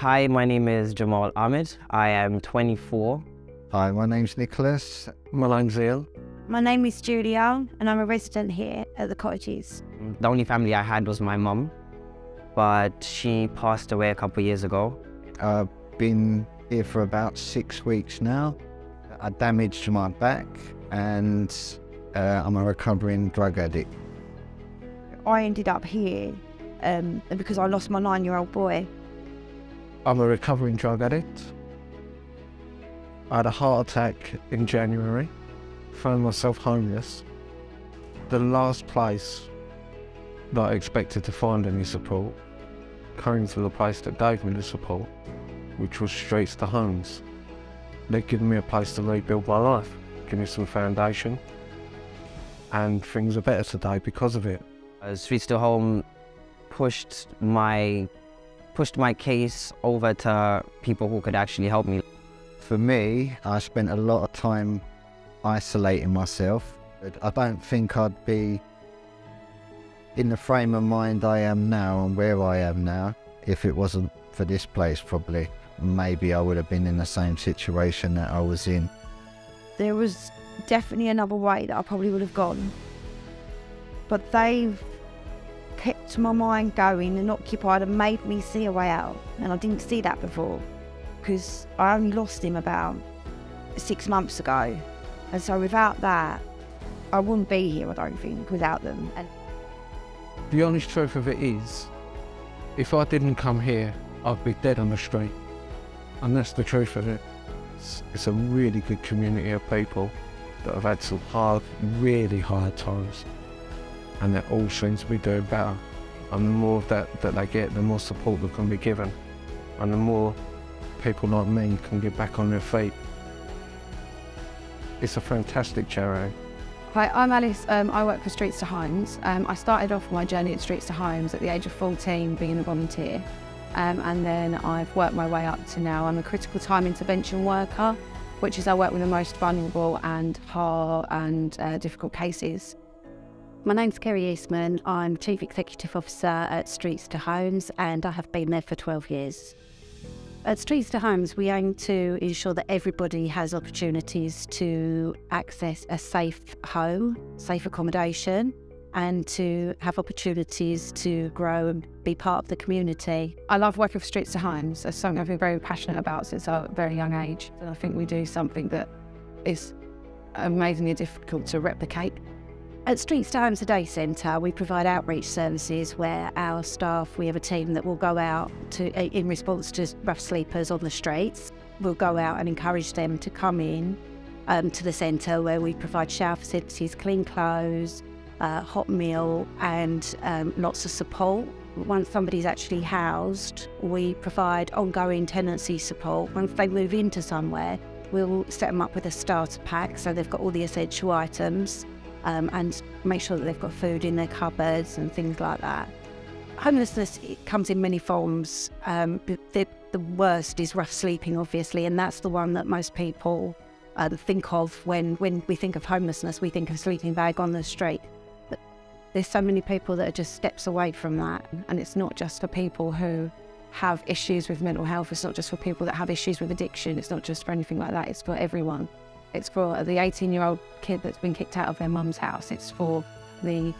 Hi, my name is Jamal Ahmed. I am 24. Hi, my name's Nicholas. My name's Ian. My name is Julia and I'm a resident here at the cottages. The only family I had was my mum, but she passed away a couple of years ago. I've been here for about 6 weeks now. I damaged my back and I'm a recovering drug addict. I ended up here because I lost my 9-year-old boy. I'm a recovering drug addict. I had a heart attack in January, found myself homeless. The last place that I expected to find any support came to the place that gave me the support, which was Streets2Homes. They've given me a place to rebuild my life, give me some foundation, and things are better today because of it. Streets2Home pushed my case over to people who could actually help me. For me, I spent a lot of time isolating myself. I don't think I'd be in the frame of mind I am now and where I am now if it wasn't for this place, probably. Maybe I would have been in the same situation that I was in. There was definitely another way that I probably would have gone. But they've kept my mind going and occupied and made me see a way out. And I didn't see that before because I only lost him about 6 months ago. And so without that, I wouldn't be here, I don't think, without them. And The honest truth of it is, if I didn't come here, I'd be dead on the street. And that's the truth of it. It's a really good community of people that have had some hard, really hard times. And they all seem to be doing better. And the more of that they get, the more support that can be given. And the more people like me can get back on their feet. It's a fantastic charity. Hi, I'm Alice. I work for Streets2Homes. I started off my journey at Streets2Homes at the age of 14 being a volunteer. And then I've worked my way up to now. I'm a critical time intervention worker, which is I work with the most vulnerable and hard and difficult cases. My name's Kerry Eastman. I'm Chief Executive Officer at Streets2Homes and I have been there for 12 years. At Streets2Homes, we aim to ensure that everybody has opportunities to access a safe home, safe accommodation, and to have opportunities to grow and be part of the community. I love working for Streets2Homes. It's something I've been very passionate about since a very young age. And I think we do something that is amazingly difficult to replicate. At Streets2Homes, a day centre, we provide outreach services where our staff, we have a team that will go out to, in response to rough sleepers on the streets, we'll go out and encourage them to come in to the centre where we provide shower facilities, clean clothes, hot meal and lots of support. Once somebody's actually housed, we provide ongoing tenancy support. Once they move into somewhere, we'll set them up with a starter pack so they've got all the essential items. And make sure that they've got food in their cupboards and things like that. Homelessness, it comes in many forms. The worst is rough sleeping, obviously, and that's the one that most people think of when we think of homelessness. We think of sleeping bag on the street. But there's so many people that are just steps away from that, and it's not just for people who have issues with mental health. It's not just for people that have issues with addiction. It's not just for anything like that. It's for everyone. It's for the 18-year-old kid that's been kicked out of their mum's house. It's for the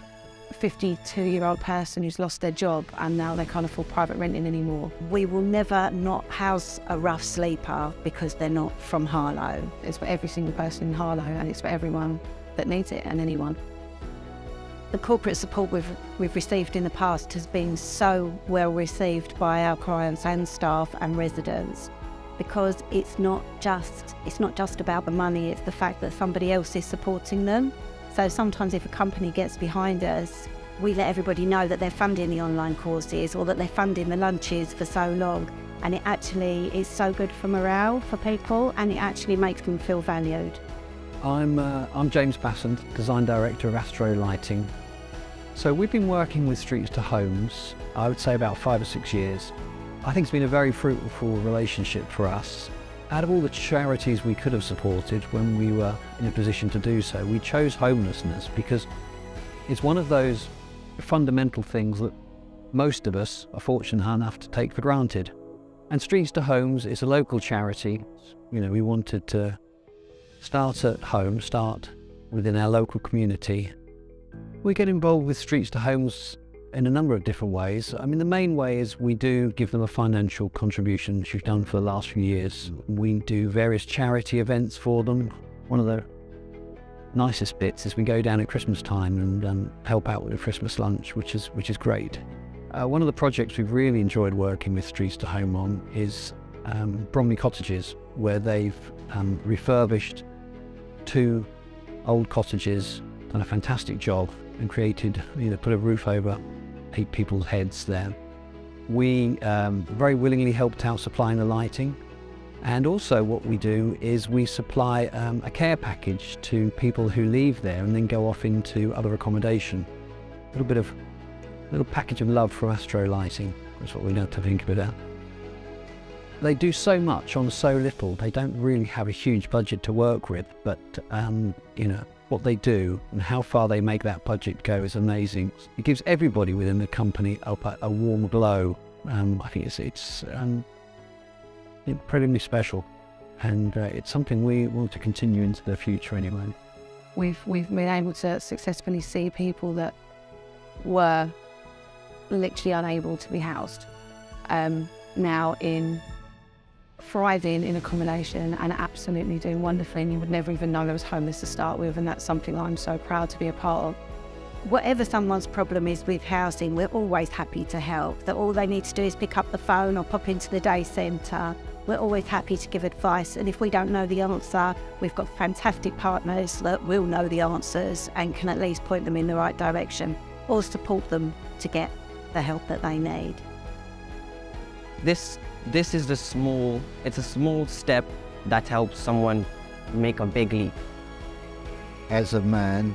52-year-old person who's lost their job and now they can't afford private renting anymore. We will never not house a rough sleeper because they're not from Harlow. It's for every single person in Harlow and it's for everyone that needs it and anyone. The corporate support we've received in the past has been so well received by our clients and staff and residents, because it's not just about the money, it's the fact that somebody else is supporting them. So sometimes if a company gets behind us, we let everybody know that they're funding the online courses or that they're funding the lunches for so long, and it actually is so good for morale for people and it actually makes them feel valued. I'm James Bassant, Design Director of Astro Lighting. So we've been working with Streets2Homes, I would say about 5 or 6 years. I think it's been a very fruitful relationship for us. Out of all the charities we could have supported when we were in a position to do so, we chose homelessness because it's one of those fundamental things that most of us are fortunate enough to take for granted. And Streets2Homes is a local charity. You know, we wanted to start at home, start within our local community. We get involved with Streets2Homes in a number of different ways. I mean, the main way is we do give them a financial contribution, which we've done for the last few years. We do various charity events for them. One of the nicest bits is we go down at Christmas time and help out with a Christmas lunch, which is great. One of the projects we've really enjoyed working with Streets2Home on is Bromley Cottages, where they've refurbished 2 old cottages, done a fantastic job, and created, put a roof over 8 people's heads there. We very willingly helped out supplying the lighting, and also what we do is we supply a care package to people who leave there and then go off into other accommodation. A little package of love from Astro lighting. That's what we like to think about. They do so much on so little. They don't really have a huge budget to work with, but what they do and how far they make that budget go is amazing. It gives everybody within the company a warm glow. I think it's incredibly special, and it's something we want to continue into the future anyway. We've been able to successfully see people that were literally unable to be housed now thriving in accommodation and absolutely doing wonderfully, and you would never even know there was homeless to start with, and that's something I'm so proud to be a part of. Whatever someone's problem is with housing, we're always happy to help. That all they need to do is pick up the phone or pop into the day centre. We're always happy to give advice, and if we don't know the answer, we've got fantastic partners that will know the answers and can at least point them in the right direction or support them to get the help that they need. This is it's a small step that helps someone make a big leap. As a man,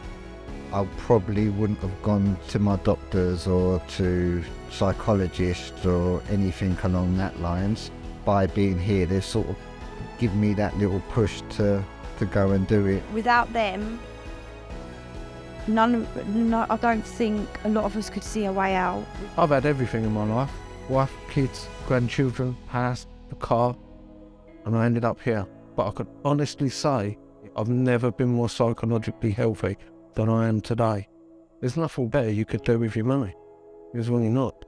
I probably wouldn't have gone to my doctors or to psychologists or anything along that lines. By being here, they sort of give me that little push to go and do it. Without them, I don't think a lot of us could see a way out. I've had everything in my life. Wife, kids, grandchildren, house, a car, and I ended up here. But I could honestly say I've never been more psychologically healthy than I am today. There's nothing better you could do with your money. There's really not.